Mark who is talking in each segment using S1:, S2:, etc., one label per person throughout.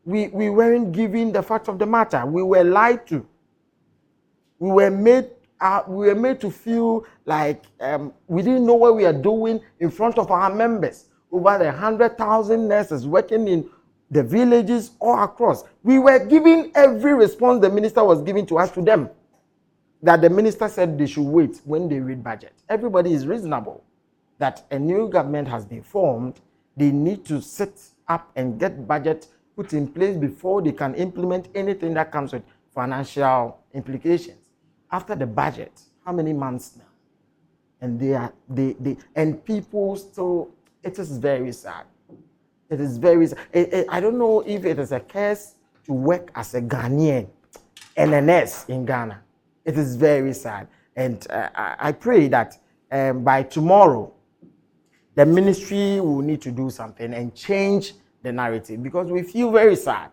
S1: we weren't given the fact of the matter. We were lied to. We were made to feel like we didn't know what we are doing in front of our members. Over 100,000 nurses working in the villages all across. We were giving every response the minister was giving to us to them. That the minister said they should wait when they read budget. Everybody is reasonable that a new government has been formed. They need to sit up and get budget put in place before they can implement anything that comes with financial implications. After the budget, how many months now? And and people still, it is very sad. It is very sad. I don't know if it is a curse to work as a Ghanaian and a nurse in Ghana. It is very sad. And I pray that by tomorrow, the ministry will need to do something and change the narrative, because we feel very sad.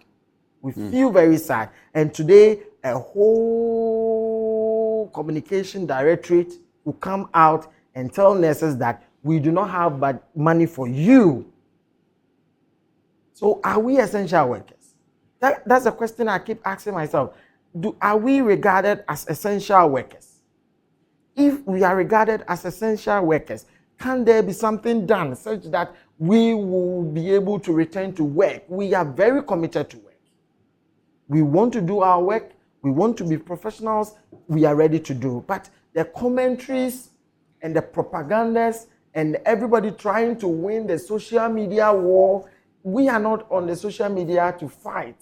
S1: We feel very sad. And today, a whole communication directorate will come out and tell nurses that we do not have money for you. So are we essential workers? That's a question I keep asking myself. Are we regarded as essential workers? If we are regarded as essential workers, can there be something done such that we will be able to return to work? We are very committed to work. We want to do our work. We want to be professionals. We are ready to do. But the commentaries and the propagandas and everybody trying to win the social media war, we are not on the social media to fight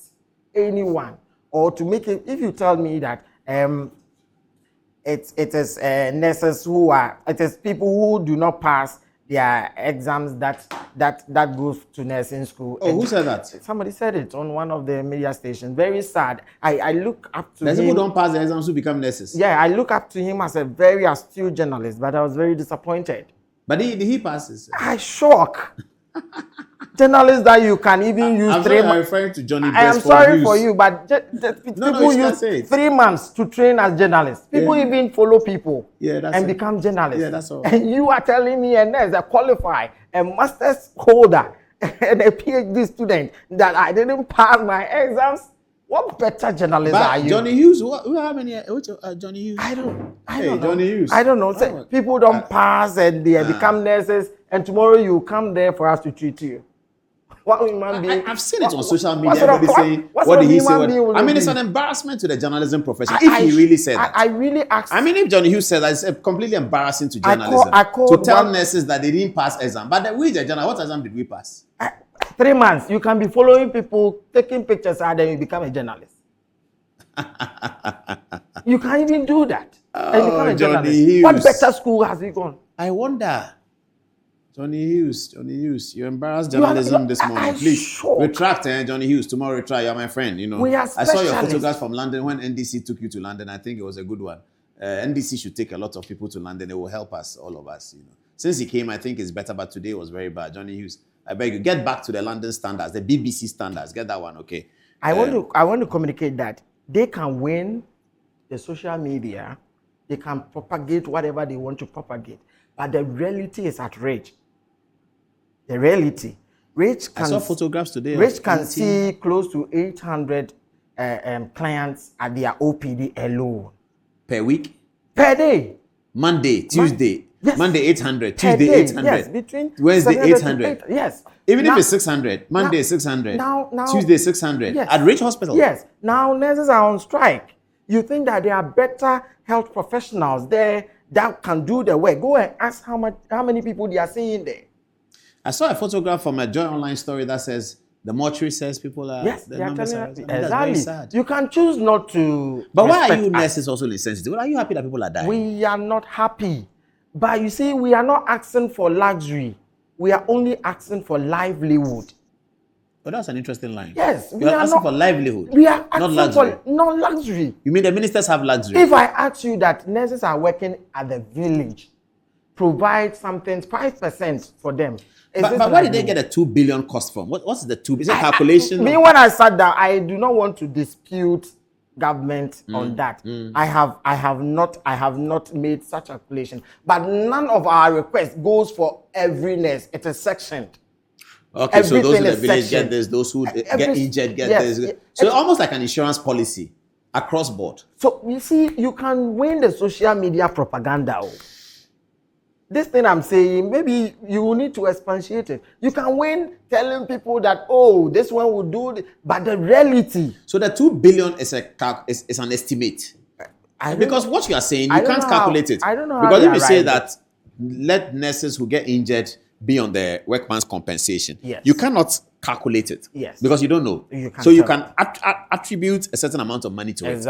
S1: anyone or to make it. If you tell me that it is nurses who are, it is people who do not pass their exams that goes to nursing school.
S2: Oh, who said that?
S1: Somebody said it on one of the media stations. Very sad. I look up to him.
S2: People don't pass the exams who become nurses.
S1: Yeah, I look up to him as a very astute journalist, but I was very disappointed.
S2: But did he pass it?
S1: I shock. Journalists that you can even use 3 months.
S2: I'm referring to Johnny Best.
S1: I am sorry for you, but people use 3 months to train as journalists. People even follow people and become journalists.
S2: Yeah, that's all.
S1: And you are telling me a nurse, a qualified, a master's holder, and a PhD student that I didn't pass my exams? What better journalist are you?
S2: Johnny Hughes, how many? Johnny Hughes?
S1: I don't know.
S2: Johnny Hughes.
S1: I don't know. Say, people don't pass and they become nurses, and tomorrow you come there for us to treat you. What human being?
S2: I've seen it on social media. Everybody saying, what did he say? I mean, it's an embarrassment to the journalism profession. If he really said that.
S1: I really asked.
S2: I mean, if Johnny Hughes said that, it's completely embarrassing to journalism. To tell nurses that they didn't pass exam. But we, the journal, what exam did we pass?
S1: 3 months. You can be following people, taking pictures, and then you become a journalist. You can't even do that. And become a journalist.
S2: Hughes.
S1: What better school has he gone?
S2: I wonder. Johnny Hughes, you embarrassed journalism this morning. Please retract, Johnny Hughes. Tomorrow retract. You're my friend. You know.
S1: We are
S2: I saw your photographs from London when NDC took you to London. I think it was a good one. NDC should take a lot of people to London. It will help us, all of us. You know. Since he came, I think it's better, but today was very bad. Johnny Hughes, I beg you, get back to the London standards, the BBC standards. Get that one, okay?
S1: I want to communicate that they can win the social media. They can propagate whatever they want to propagate, but the reality is outrage. The reality. I
S2: saw photographs today.
S1: Rich can see close to 800 clients at their OPD alone.
S2: Per week?
S1: Per day.
S2: Monday, Tuesday.
S1: Yes.
S2: Monday 800,
S1: Per
S2: Tuesday
S1: day.
S2: 800.
S1: Yes, between
S2: Wednesday 800.
S1: Yes.
S2: Even if it's 600, Monday 600,
S1: now,
S2: Tuesday 600.
S1: Yes.
S2: At Rich Hospital?
S1: Yes. Now nurses are on strike. You think that there are better health professionals there that can do the work. Go and ask how many people they are seeing there.
S2: I saw a photograph from a Joy Online story that says the mortuary says people are.
S1: Yes,
S2: the numbers are.
S1: exactly.
S2: That's very sad.
S1: You can choose not to.
S2: But why are you nurses also insensitive? Are you happy that people are dying?
S1: We are not happy. But you see, we are not asking for luxury. We are only asking for livelihood.
S2: Oh, that's an interesting line.
S1: Yes,
S2: we are asking for livelihood.
S1: We are asking
S2: not luxury.
S1: for not luxury.
S2: You mean the ministers have luxury?
S1: If I ask you that nurses are working at the village, provide something 5% for them.
S2: But where did they get a 2 billion cost from? What's the 2 billion? Is it calculation?
S1: When I sat down, I do not want to dispute government on that. I have not made such calculation. But none of our requests goes for every nurse. It is sectioned.
S2: Okay, so those in the
S1: is
S2: village
S1: sectioned.
S2: get this, those who get injured get
S1: yes,
S2: this. So almost like an insurance policy across board.
S1: So you see, you can win the social media propaganda. This thing I'm saying, maybe you will need to expatiate it. You can win telling people that, oh, this one will do it, but the reality.
S2: So the 2 billion is an estimate. Because what you are saying, you can't calculate it.
S1: I don't know
S2: because
S1: how
S2: if you say that, let nurses who get injured be on the workman's compensation,
S1: yes,
S2: you cannot calculate it.
S1: Yes,
S2: because you don't know. You can attribute a certain amount of money to it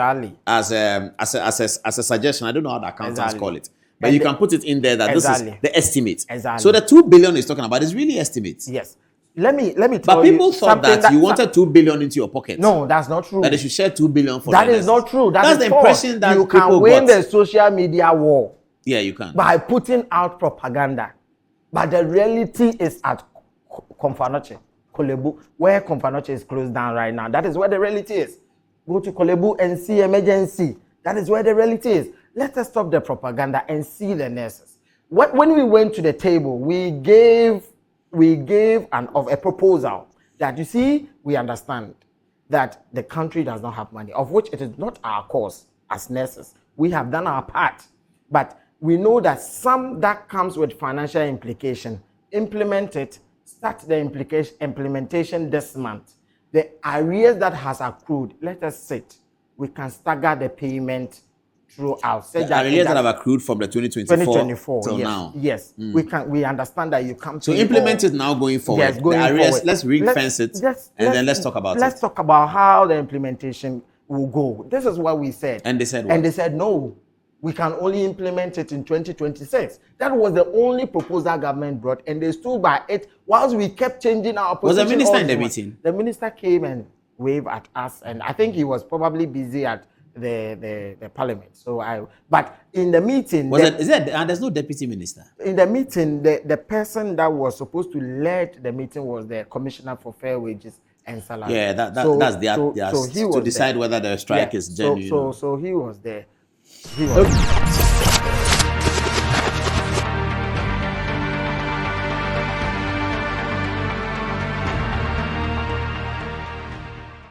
S2: as a suggestion. I don't know how the accountants call it. But you can put it in there that this is the estimate. So the 2 billion is talking about is really estimates.
S1: Yes. Let me tell you.
S2: But people thought that you wanted 2 billion into your pocket.
S1: No, that's not true.
S2: That they should share 2 billion for
S1: that is not true.
S2: That's the impression that
S1: you can win the social media war.
S2: Yeah, you can.
S1: By putting out propaganda. But the reality is at Komfo-Anokye, Kolebu, where Komfo-Anokye is closed down right now. That is where the reality is. Go to Kolebu and see emergency. That is where the reality is. Let us stop the propaganda and see the nurses. When we went to the table, we gave a proposal that, you see, we understand that the country does not have money, of which it is not our cause as nurses. We have done our part, but we know that some that comes with financial implication. Implement it. Start the implementation this month. The arrears that has accrued, let us sit. We can stagger the payment throughout.
S2: The arrears that have accrued from the 2024 till
S1: yes,
S2: now.
S1: Yes, we understand that you come.
S2: So implement it now going forward.
S1: Yes, going
S2: the arrears,
S1: forward.
S2: Let's ring-fence it, and then let's talk about it.
S1: Let's talk about how the implementation will go. This is what we said.
S2: And they said what?
S1: And they said no. We can only implement it in 2026. That was the only proposal government brought, and they stood by it whilst we kept changing our position.
S2: Was the minister in the meeting?
S1: The minister came and waved at us, and I think he was probably busy at the parliament. But in the meeting,
S2: there's no deputy minister.
S1: In the meeting, the person that was supposed to lead the meeting was the commissioner for fair wages and salary.
S2: Yeah, that's to decide whether the strike is genuine.
S1: So he was there.